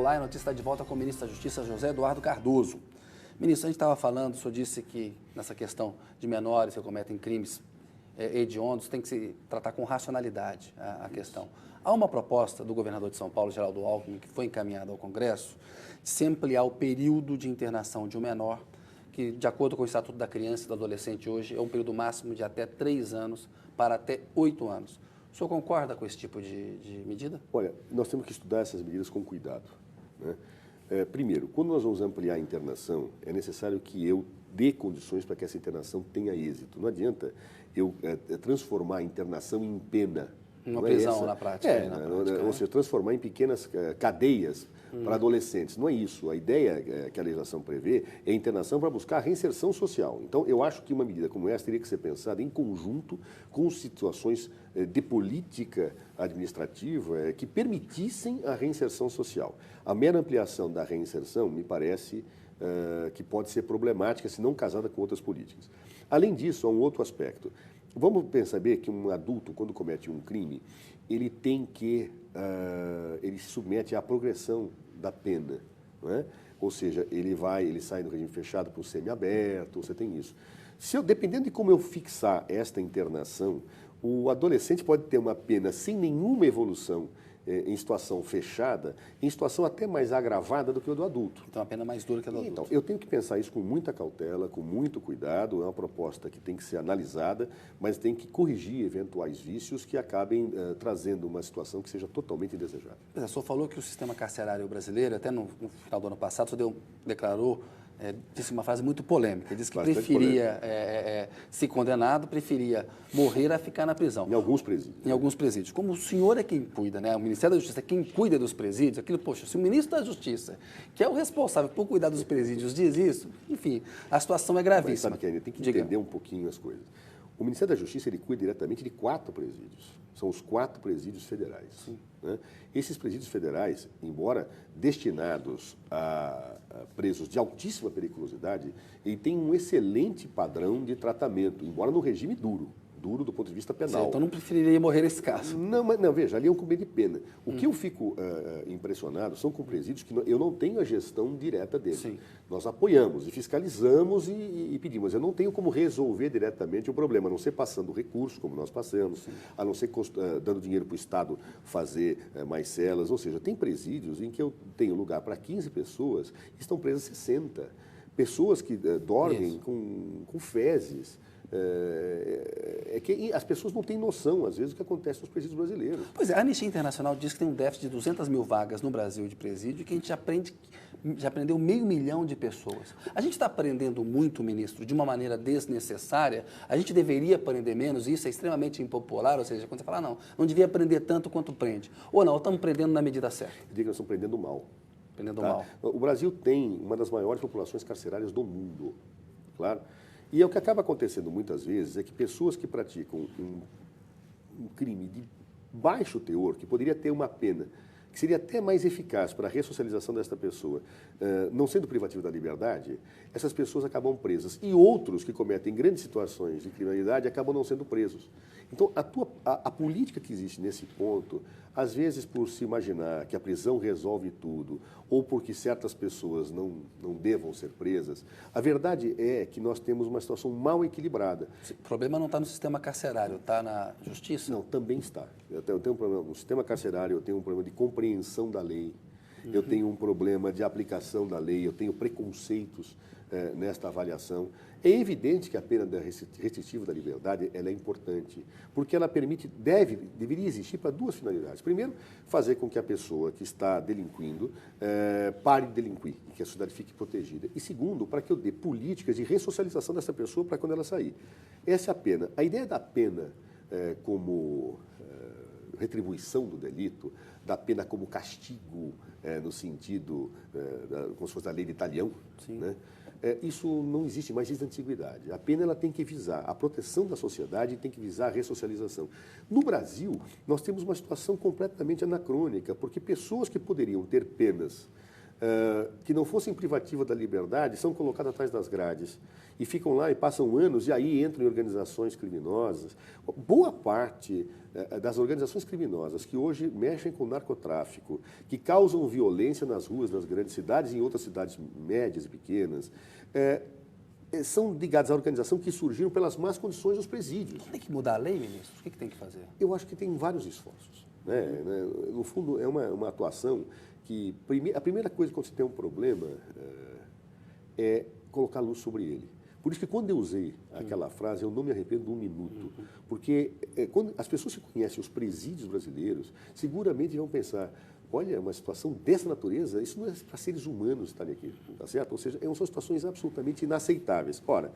Olá, a notícia está de volta com o ministro da Justiça, José Eduardo Cardoso. Ministro, a gente estava falando, o senhor disse que nessa questão de menores que cometem crimes hediondos tem que se tratar com racionalidade a questão. Há uma proposta do governador de São Paulo, Geraldo Alckmin, que foi encaminhada ao Congresso, de se ampliar o período de internação de um menor, que, de acordo com o Estatuto da Criança e do Adolescente hoje, é um período máximo de até 3 anos para até 8 anos. O senhor concorda com esse tipo de medida? Olha, nós temos que estudar essas medidas com cuidado, né? Primeiro, quando nós vamos ampliar a internação, é necessário que eu dê condições para que essa internação tenha êxito. Não adianta eu transformar a internação em pena. Uma prisão na prática. Ou seja, transformar em pequenas cadeias para adolescentes. Não é isso. A ideia que a legislação prevê é a internação para buscar a reinserção social. Então, eu acho que uma medida como essa teria que ser pensada em conjunto com situações de política administrativa que permitissem a reinserção social. A mera ampliação da reinserção me parece que pode ser problemática se não casada com outras políticas. Além disso, há um outro aspecto. Vamos perceber que um adulto, quando comete um crime, ele tem que, ele se submete à progressão da pena, não é? Ou seja, ele sai do regime fechado para o semiaberto, você tem isso. Dependendo de como eu fixar esta internação, o adolescente pode ter uma pena sem nenhuma evolução em situação fechada, em situação até mais agravada do que o do adulto. Então, a pena mais dura que a do adulto. Então, eu tenho que pensar isso com muita cautela, com muito cuidado. É uma proposta que tem que ser analisada, mas tem que corrigir eventuais vícios que acabem trazendo uma situação que seja totalmente indesejável. O senhor falou que o sistema carcerário brasileiro, até no final do ano passado, o senhor declarou, disse uma frase muito polêmica, disse que preferia, se condenado, preferia morrer a ficar na prisão. Em alguns presídios. Em alguns presídios. Como o senhor é quem cuida, né? O Ministério da Justiça é quem cuida dos presídios, aquilo, poxa, se o ministro da Justiça, que é o responsável por cuidar dos presídios, diz isso, enfim, a situação é gravíssima. Mas sabe, tem que entender um pouquinho as coisas. O Ministério da Justiça ele cuida diretamente de 4 presídios. São os 4 presídios federais. Né? Esses presídios federais, embora destinados a presos de altíssima periculosidade, ele tem um excelente padrão de tratamento, embora no regime duro do ponto de vista penal. Então não preferiria morrer nesse caso. Não, veja, ali é um cumprimento de pena. O que eu fico impressionado são com presídios que eu não tenho a gestão direta deles. Sim. Nós apoiamos e fiscalizamos e pedimos, mas eu não tenho como resolver diretamente o problema, a não ser passando recursos, como nós passamos, a não ser dando dinheiro para o Estado fazer mais celas, ou seja, tem presídios em que eu tenho lugar para 15 pessoas e estão presas 60. Pessoas que dormem com fezes. Que as pessoas não têm noção, às vezes, do que acontece nos presídios brasileiros. Pois é, a Anistia Internacional diz que tem um déficit de 200 mil vagas no Brasil de presídio e que a gente já prendeu 500 mil de pessoas. A gente está prendendo muito, ministro, de uma maneira desnecessária. A gente deveria prender menos e isso é extremamente impopular, ou seja, quando você fala, não devia prender tanto quanto prende. Ou não, estamos prendendo na medida certa. Eu digo que nós estamos prendendo mal. Prendendo mal. O Brasil tem uma das maiores populações carcerárias do mundo, claro. E o que acaba acontecendo muitas vezes é que pessoas que praticam um crime de baixo teor, que poderia ter uma pena, que seria até mais eficaz para a ressocialização desta pessoa, não sendo privativo da liberdade, essas pessoas acabam presas. E outros que cometem grandes situações de criminalidade acabam não sendo presos. Então, a política que existe nesse ponto, às vezes por se imaginar que a prisão resolve tudo, ou porque certas pessoas não devam ser presas, a verdade é que nós temos uma situação mal equilibrada. O problema não está no sistema carcerário, está na justiça? Não, também está. Eu tenho um problema no sistema carcerário, eu tenho um problema de compreensão da lei, eu tenho um problema de aplicação da lei, eu tenho preconceitos nesta avaliação. É evidente que a pena restritiva da liberdade ela é importante, porque ela deveria existir para 2 finalidades. Primeiro, fazer com que a pessoa que está delinquindo pare de delinquir, e que a sociedade fique protegida. E segundo, para que eu dê políticas de ressocialização dessa pessoa para quando ela sair. Essa é a pena. A ideia da pena como retribuição do delito, da pena como castigo, no sentido, como se fosse a lei de Italião, né? Isso não existe mais desde a antiguidade. A pena ela tem que visar a proteção da sociedade e tem que visar a ressocialização. No Brasil, nós temos uma situação completamente anacrônica, porque pessoas que poderiam ter penas que não fossem privativas da liberdade são colocadas atrás das grades e ficam lá e passam anos e aí entram em organizações criminosas. Boa parte das organizações criminosas que hoje mexem com narcotráfico, que causam violência nas ruas das grandes cidades e em outras cidades médias e pequenas, são ligadas à organização que surgiram pelas más condições dos presídios. Tem que mudar a lei, ministro? O que tem que fazer? Eu acho que tem vários esforços. No fundo, é uma atuação que... A primeira coisa quando você tem um problema é colocar luz sobre ele. Por isso que quando eu usei aquela frase, eu não me arrependo um minuto. Porque quando as pessoas que conhecem os presídios brasileiros, seguramente vão pensar, olha, uma situação dessa natureza, isso não é para seres humanos estarem aqui, tá certo? Ou seja, são situações absolutamente inaceitáveis. Ora,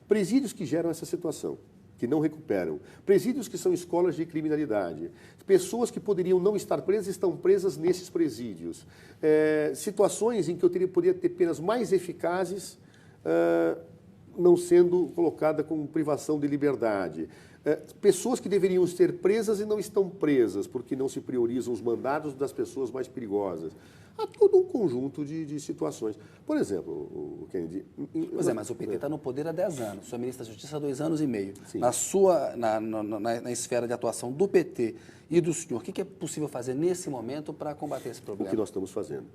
presídios que geram essa situação, que não recuperam, presídios que são escolas de criminalidade, pessoas que poderiam não estar presas estão presas nesses presídios, situações em que eu poderia ter penas mais eficazes, não sendo colocada como privação de liberdade. Pessoas que deveriam ser presas e não estão presas, porque não se priorizam os mandados das pessoas mais perigosas. Há todo um conjunto de situações. Por exemplo, o Kennedy... Pois mas o PT está no poder há 10 anos, o senhor é ministro da Justiça há 2 anos e meio. Sim. Na esfera de atuação do PT e do senhor, o que é possível fazer nesse momento para combater esse problema? O que nós estamos fazendo?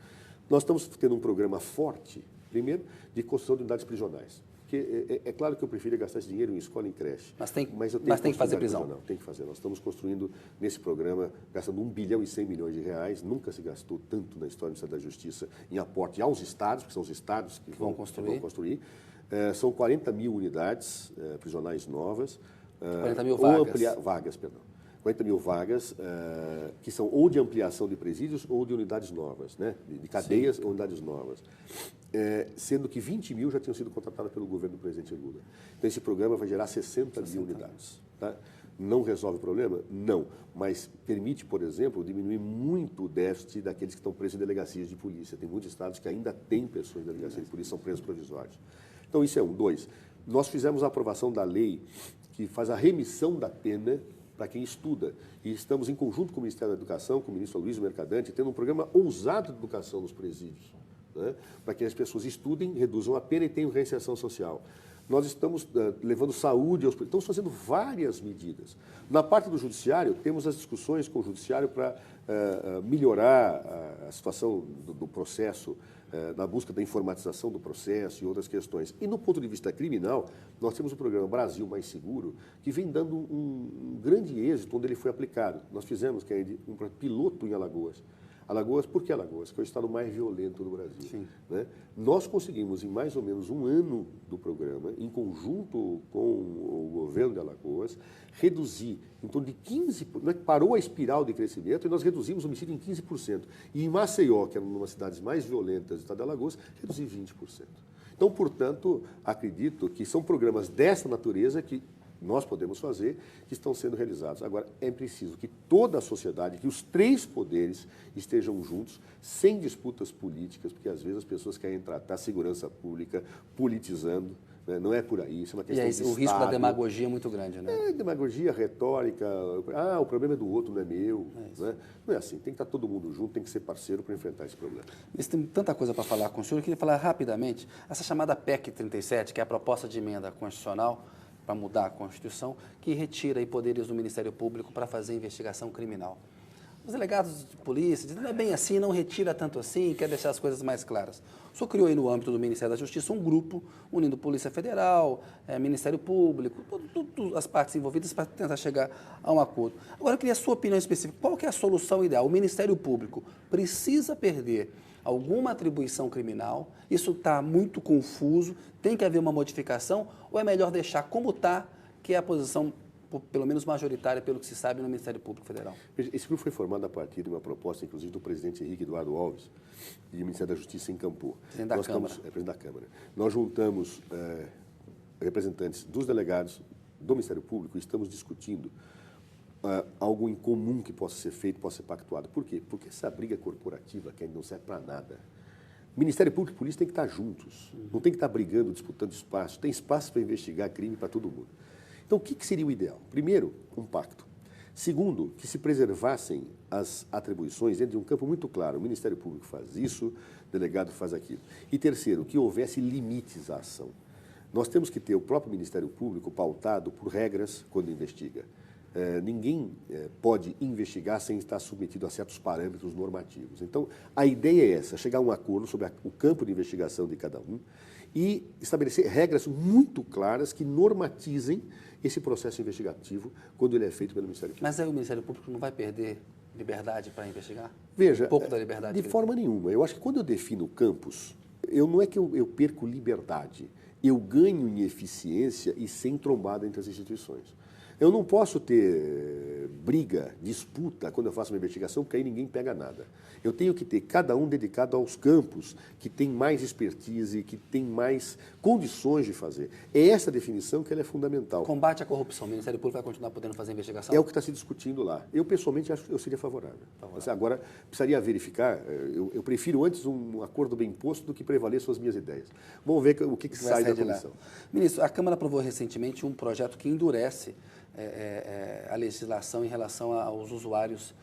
Nós estamos tendo um programa forte, primeiro, de construção de unidades prisionais. Porque é claro que eu prefiro gastar esse dinheiro em escola e em creche. Mas tem que fazer prisão. Não, tem que fazer. Nós estamos construindo nesse programa, gastando 1 bilhão e 100 milhões de reais. Nunca se gastou tanto na história do Ministério da Justiça em aporte aos estados, porque são os estados que vão construir. São 40 mil unidades prisionais novas. 40 mil vagas. Vagas, perdão. 40 mil vagas, que são ou de ampliação de presídios ou de unidades novas, né? De cadeias ou unidades novas. Sendo que 20 mil já tinham sido contratadas pelo governo do presidente Lula. Então, esse programa vai gerar 60 mil unidades. Tá? Não resolve o problema? Não. Mas permite, por exemplo, diminuir muito o déficit daqueles que estão presos em delegacias de polícia. Tem muitos estados que ainda têm pessoas em delegacias de polícia, são presos provisórios. Então, isso é um. 2, nós fizemos a aprovação da lei que faz a remissão da pena para quem estuda. E estamos em conjunto com o Ministério da Educação, com o ministro Aloysio Mercadante, tendo um programa ousado de educação nos presídios, né? Para que as pessoas estudem, reduzam a pena e tenham reinserção social. Nós estamos levando saúde aos... Estamos fazendo várias medidas. Na parte do judiciário, temos as discussões com o judiciário para melhorar a situação do processo, na busca da informatização do processo e outras questões. E no ponto de vista criminal, nós temos o programa Brasil Mais Seguro, que vem dando um grande êxito onde ele foi aplicado. Nós fizemos, Kennedy, um piloto em Alagoas. Alagoas, por que Alagoas? Que é o estado mais violento do Brasil. Sim. Né? Nós conseguimos, em mais ou menos 1 ano do programa, em conjunto com o governo de Alagoas, reduzir em torno de 15%, parou a espiral de crescimento e nós reduzimos o homicídio em 15%. E em Maceió, que é uma das cidades mais violentas do estado de Alagoas, reduzir 20%. Então, portanto, acredito que são programas dessa natureza que nós podemos fazer, que estão sendo realizados. Agora, é preciso que toda a sociedade, que os 3 poderes estejam juntos, sem disputas políticas, porque às vezes as pessoas querem tratar a segurança pública politizando, né? Não é por aí, isso é uma questão de Estado. O risco da demagogia é muito grande, né? Demagogia, retórica, o problema é do outro, não é meu. Né? Não é assim, tem que estar todo mundo junto, tem que ser parceiro para enfrentar esse problema. Mas tem tanta coisa para falar com o senhor, eu queria falar rapidamente, essa chamada PEC 37, que é a proposta de emenda constitucional, para mudar a Constituição, que retira aí poderes do Ministério Público para fazer investigação criminal. Os delegados de polícia dizem, não é bem assim, não retira tanto assim, quer deixar as coisas mais claras. O senhor criou aí no âmbito do Ministério da Justiça um grupo unindo Polícia Federal, Ministério Público, todas as partes envolvidas para tentar chegar a um acordo. Agora, eu queria a sua opinião específica. Qual que é a solução ideal? O Ministério Público precisa perder alguma atribuição criminal? Isso está muito confuso, tem que haver uma modificação, ou é melhor deixar como está, que é a posição, pelo menos majoritária, pelo que se sabe, no Ministério Público Federal? Esse grupo foi formado a partir de uma proposta, inclusive, do presidente Henrique Eduardo Alves, e do Ministério da Justiça em Campo. Presidente da Câmara. Presidente da Câmara. Nós juntamos representantes dos delegados do Ministério Público e estamos discutindo algo em comum que possa ser feito, possa ser pactuado. Por quê? Porque essa briga corporativa que ainda não serve para nada. Ministério Público e Polícia tem que estar juntos, não tem que estar brigando, disputando espaço. Tem espaço para investigar crime para todo mundo. Então, o que seria o ideal? Primeiro, um pacto. Segundo, que se preservassem as atribuições dentro de um campo muito claro. O Ministério Público faz isso, o delegado faz aquilo. E terceiro, que houvesse limites à ação. Nós temos que ter o próprio Ministério Público pautado por regras quando investiga. Ninguém pode investigar sem estar submetido a certos parâmetros normativos. Então, a ideia é essa, chegar a um acordo sobre o campo de investigação de cada um e estabelecer regras muito claras que normatizem esse processo investigativo quando ele é feito pelo Ministério Público. Mas aí o Ministério Público não vai perder liberdade para investigar? Veja, Um pouco da liberdade. de forma nenhuma. Eu acho que quando eu defino campos, não é que eu perco liberdade, eu ganho em eficiência e sem trombada entre as instituições. Eu não posso ter briga, disputa quando eu faço uma investigação, porque aí ninguém pega nada. Eu tenho que ter cada um dedicado aos campos que tem mais expertise, que tem mais condições de fazer. É essa definição que ela é fundamental. Combate à corrupção. O Ministério Público vai continuar podendo fazer investigação? É o que está se discutindo lá. Eu, pessoalmente, acho que eu seria favorável. Agora, precisaria verificar. Eu prefiro antes um acordo bem posto do que prevaleçam as minhas ideias. Vamos ver o que sai da comissão. Ministro, a Câmara aprovou recentemente um projeto que endurece a legislação em relação aos usuários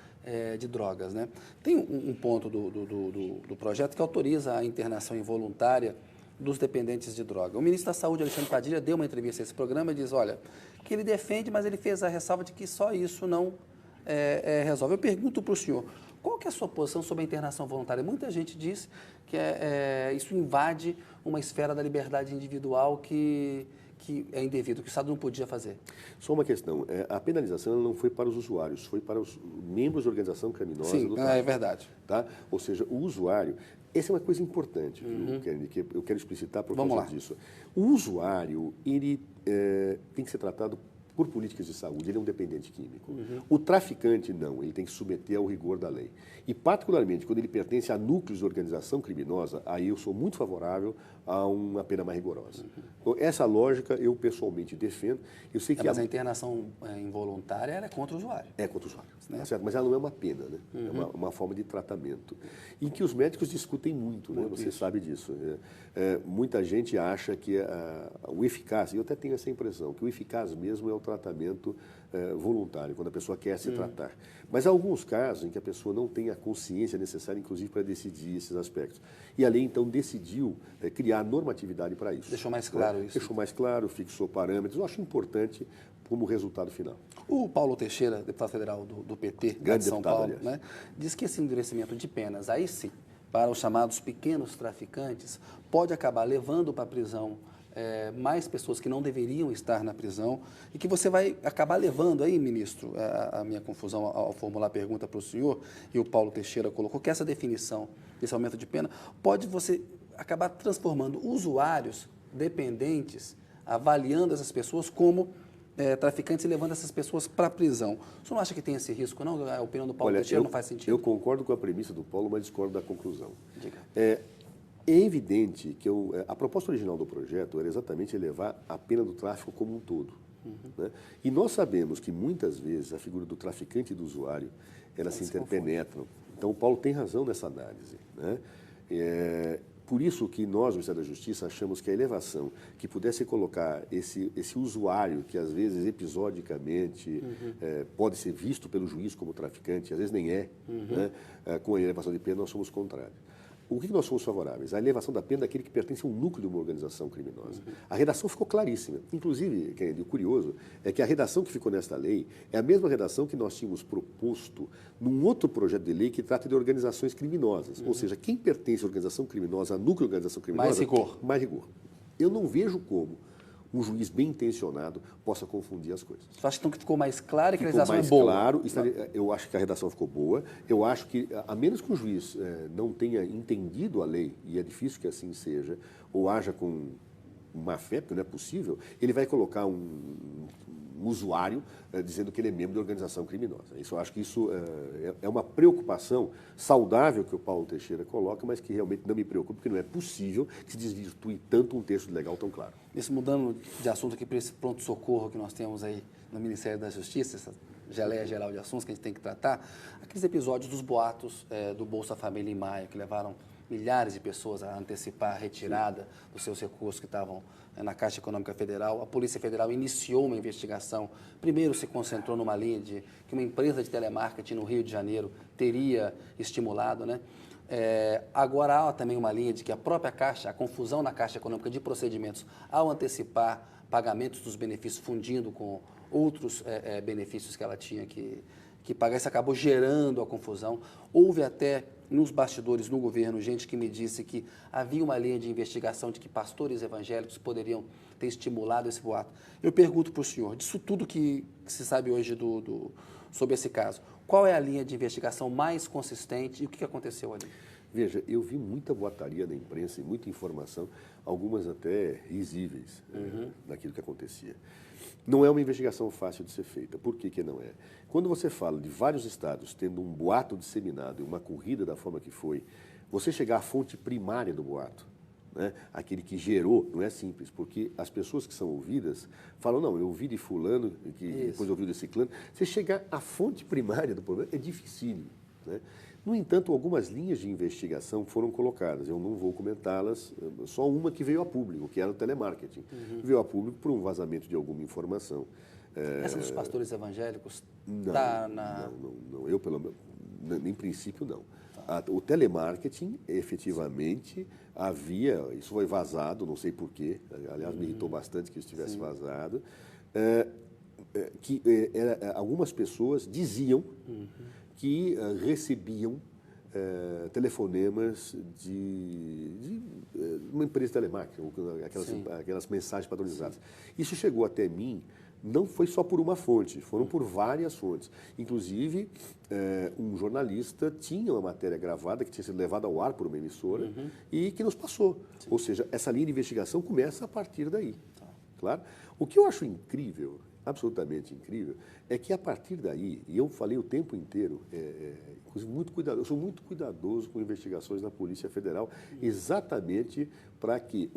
de drogas, né? Tem um ponto do projeto que autoriza a internação involuntária dos dependentes de droga. O ministro da Saúde, Alexandre Padilha, deu uma entrevista a esse programa e diz, olha, que ele defende, mas ele fez a ressalva de que só isso não resolve. Eu pergunto para o senhor, qual que é a sua posição sobre a internação voluntária? Muita gente diz que isso invade uma esfera da liberdade individual que é indevido, que o Estado não podia fazer. Só uma questão, a penalização não foi para os usuários, foi para os membros da organização criminosa. Sim, é verdade. Tá? Ou seja, o usuário, essa é uma coisa importante, viu, Kennedy, que eu quero explicitar por causa disso. O usuário, ele tem que ser tratado por políticas de saúde, ele é um dependente químico. O traficante, não, ele tem que submeter ao rigor da lei. E, particularmente, quando ele pertence a núcleos de organização criminosa, aí eu sou muito favorável a uma pena mais rigorosa. Então, essa lógica eu, pessoalmente, defendo. Eu sei que mas a internação involuntária ela é contra o usuário. É contra o usuário, né? Tá certo? Mas ela não é uma pena, né? É uma forma de tratamento. Em que os médicos discutem muito, né? Você sabe disso. Muita gente acha que o eficaz, e eu até tenho essa impressão, que o eficaz mesmo é o tratamento voluntário, quando a pessoa quer se tratar. Mas há alguns casos em que a pessoa não tem a consciência necessária, inclusive, para decidir esses aspectos. E a lei, então, decidiu criar normatividade para isso. Deixou mais claro isso. Deixou mais claro, fixou parâmetros. Eu acho importante como resultado final. O Paulo Teixeira, deputado federal do PT, grande de São deputado, Paulo, né, diz que esse endurecimento de penas, aí sim, para os chamados pequenos traficantes, pode acabar levando para a prisão mais pessoas que não deveriam estar na prisão e que você vai acabar levando aí, ministro, a minha confusão ao formular a pergunta para o senhor, e o Paulo Teixeira colocou que essa definição desse aumento de pena pode você acabar transformando usuários dependentes, avaliando essas pessoas como traficantes e levando essas pessoas para a prisão. O senhor não acha que tem esse risco, não? A opinião do Paulo Teixeira não faz sentido? Eu concordo com a premissa do Paulo, mas discordo da conclusão. Diga. É evidente que a proposta original do projeto era exatamente elevar a pena do tráfico como um todo. Né? E nós sabemos que muitas vezes a figura do traficante e do usuário, elas se interpenetram. Então o Paulo tem razão nessa análise. Né? Por isso que nós, no Ministério da Justiça, achamos que a elevação que pudesse colocar esse usuário, que às vezes episodicamente pode ser visto pelo juiz como traficante, às vezes nem né? Com a elevação de pena, nós somos contrários. O que nós somos favoráveis? A elevação da pena daquele que pertence a um núcleo de uma organização criminosa. A redação ficou claríssima. Inclusive, Kennedy, o curioso é que a redação que ficou nesta lei é a mesma redação que nós tínhamos proposto num outro projeto de lei que trata de organizações criminosas. Ou seja, quem pertence à organização criminosa, a núcleo de organização criminosa... Mais rigor. Mais rigor. Eu não vejo como um juiz bem intencionado possa confundir as coisas. Você acha então que ficou mais claro e que a Ficou legislação mais é boa? Claro, eu acho que a redação ficou boa. Eu acho que, a menos que o juiz não tenha entendido a lei, e é difícil que assim seja, ou haja com má fé, porque não é possível, ele vai colocar um usuário dizendo que ele é membro de organização criminosa. Eu acho que isso é uma preocupação saudável que o Paulo Teixeira coloca, mas que realmente não me preocupa, porque não é possível que se desvirtue tanto um texto legal tão claro. Isso mudando de assunto aqui para esse pronto-socorro que nós temos aí no Ministério da Justiça, essa geleia geral de assuntos que a gente tem que tratar, aqueles episódios dos boatos do Bolsa Família em maio, que levaram milhares de pessoas a antecipar a retirada dos seus recursos que estavam na Caixa Econômica Federal. A Polícia Federal iniciou uma investigação. Primeiro se concentrou numa linha de que uma empresa de telemarketing no Rio de Janeiro teria estimulado, né? Agora há também uma linha de que a própria Caixa, a confusão na Caixa Econômica de procedimentos ao antecipar pagamentos dos benefícios fundindo com outros benefícios que ela tinha que pagar, isso acabou gerando a confusão. Houve até nos bastidores no governo gente que me disse que havia uma linha de investigação de que pastores evangélicos poderiam ter estimulado esse boato. Eu pergunto para o senhor, disso tudo que se sabe hoje sobre esse caso, qual é a linha de investigação mais consistente e o que aconteceu ali? Veja, eu vi muita boataria na imprensa e muita informação, algumas até risíveis daquilo que acontecia. Não é uma investigação fácil de ser feita. Por que que não é? Quando você fala de vários estados tendo um boato disseminado e uma corrida da forma que foi, você chegar à fonte primária do boato, né? Aquele que gerou, não é simples, porque as pessoas que são ouvidas falam, não, eu ouvi de fulano, que depois ouviu de ciclano. Você chegar à fonte primária do problema é dificílimo, né? No entanto, algumas linhas de investigação foram colocadas, eu não vou comentá-las, só uma que veio a público, que era o telemarketing. Veio a público por um vazamento de alguma informação. Essa dos pastores evangélicos Não, está na... não, eu pelo menos, em princípio não. O telemarketing, efetivamente, havia, isso foi vazado, não sei porquê, aliás, me irritou bastante que isso tivesse vazado, algumas pessoas diziam que recebiam telefonemas de uma empresa de telemarketing, aquelas mensagens padronizadas. Isso chegou até mim, não foi só por uma fonte, foram por várias fontes. Inclusive, um jornalista tinha uma matéria gravada que tinha sido levada ao ar por uma emissora e que nos passou. Sim. Ou seja, essa linha de investigação começa a partir daí. Claro? O que eu acho incrível, absolutamente incrível, é que a partir daí, e eu falei o tempo inteiro, muito cuidadoso, eu sou muito cuidadoso com investigações na Polícia Federal, exatamente para que,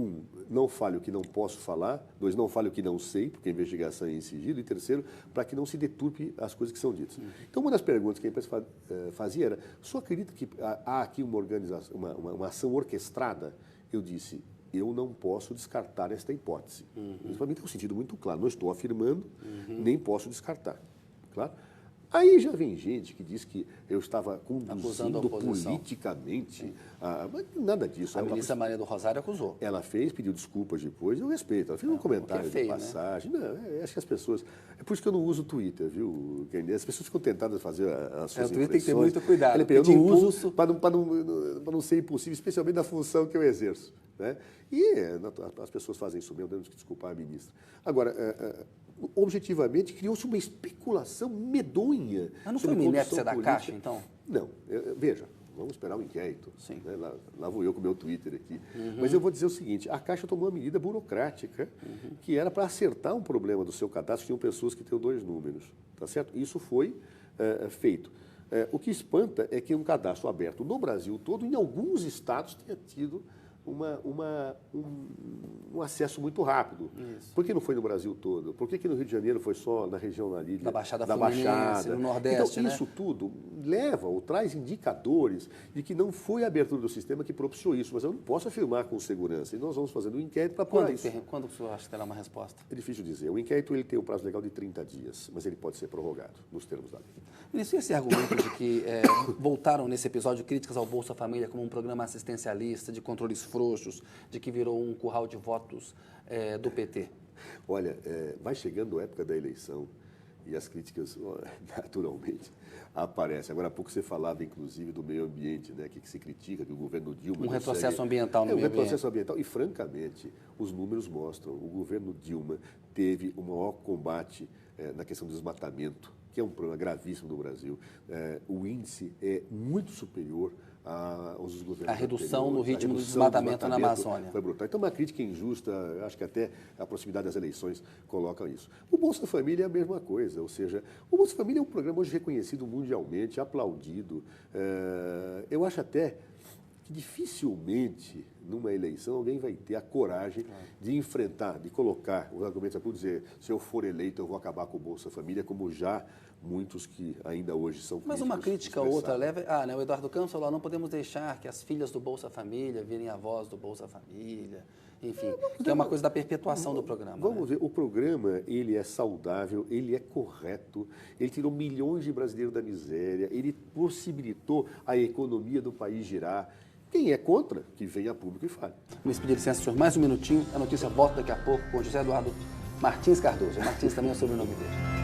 não fale o que não posso falar, dois, não fale o que não sei, porque a investigação é em sigilo, e terceiro, para que não se deturpe as coisas que são ditas. Então, uma das perguntas que a imprensa fazia era, o senhor acredita que há aqui uma organização, uma ação orquestrada? Eu disse, eu não posso descartar esta hipótese. Isso para mim tem um sentido muito claro. Não estou afirmando, nem posso descartar. Claro? Aí já vem gente que diz que eu estava conduzindo politicamente. Mas nada disso. A ministra Maria do Rosário acusou. Ela fez, pediu desculpas depois, eu respeito. Ela fez um comentário de passagem. Né? Não, acho que as pessoas... É por isso que eu não uso o Twitter, viu, Kennedy? As pessoas ficam tentadas a fazer as suas o Twitter tem que ter muito cuidado. Eu não uso para não ser impossível, especialmente da função que eu exerço. Né? E as pessoas fazem isso mesmo, temos que desculpar a ministra. Agora, objetivamente, criou-se uma especulação medonha. Mas não foi uma inépcia da Caixa, então? Não. Veja, vamos esperar o inquérito. Né? Lá vou eu com o meu Twitter aqui. Mas eu vou dizer o seguinte, a Caixa tomou uma medida burocrática que era para acertar um problema do seu cadastro, tinham pessoas que tinham 2 números. Tá certo? Isso foi feito. O que espanta é que um cadastro aberto no Brasil todo, em alguns estados, tenha tido um acesso muito rápido. Isso. Por que não foi no Brasil todo? Por que no Rio de Janeiro foi só na região ali da Baixada Fluminense, no Nordeste, então, isso tudo leva ou traz indicadores de que não foi a abertura do sistema que propiciou isso, mas eu não posso afirmar com segurança. E nós vamos fazendo um inquérito para apurar isso. Quando o senhor acha que terá uma resposta? É difícil dizer. O inquérito ele tem um prazo legal de 30 dias, mas ele pode ser prorrogado nos termos da lei. Ministro, esse argumento de que voltaram nesse episódio críticas ao Bolsa Família como um programa assistencialista, de controles frouxos, de que virou um curral de votos do PT? Olha, vai chegando a época da eleição e as críticas, naturalmente, aparecem. Agora há pouco você falava, inclusive, do meio ambiente, né, que se critica, que o governo Dilma... Um retrocesso ambiental no meio ambiente. Um retrocesso ambiental. E, francamente, os números mostram, o governo Dilma teve o maior combate na questão do desmatamento, que é um problema gravíssimo no Brasil. O índice é muito superior aos governos a redução no ritmo do desmatamento na Amazônia. Foi brutal. Então, uma crítica injusta, acho que até a proximidade das eleições coloca isso. O Bolsa Família é a mesma coisa, ou seja, o Bolsa Família é um programa hoje reconhecido mundialmente, aplaudido. Eu acho até que dificilmente, numa eleição, alguém vai ter a coragem de enfrentar, de colocar os argumentos, por dizer, se eu for eleito, eu vou acabar com o Bolsa Família, como já muitos que ainda hoje são Mas críticos. uma crítica ou outra expressaram. leva... né, o Eduardo Campos falou, não podemos deixar que as filhas do Bolsa Família virem avós do Bolsa Família, enfim, que é uma coisa da perpetuação do programa. Vamos ver, o programa, ele é saudável, ele é correto, ele tirou milhões de brasileiros da miséria, ele possibilitou a economia do país girar. Quem é contra, que venha a público e fale. Me pedir licença, senhor, mais um minutinho, a notícia volta daqui a pouco com José Eduardo Martins Cardoso. Martins também é o sobrenome dele.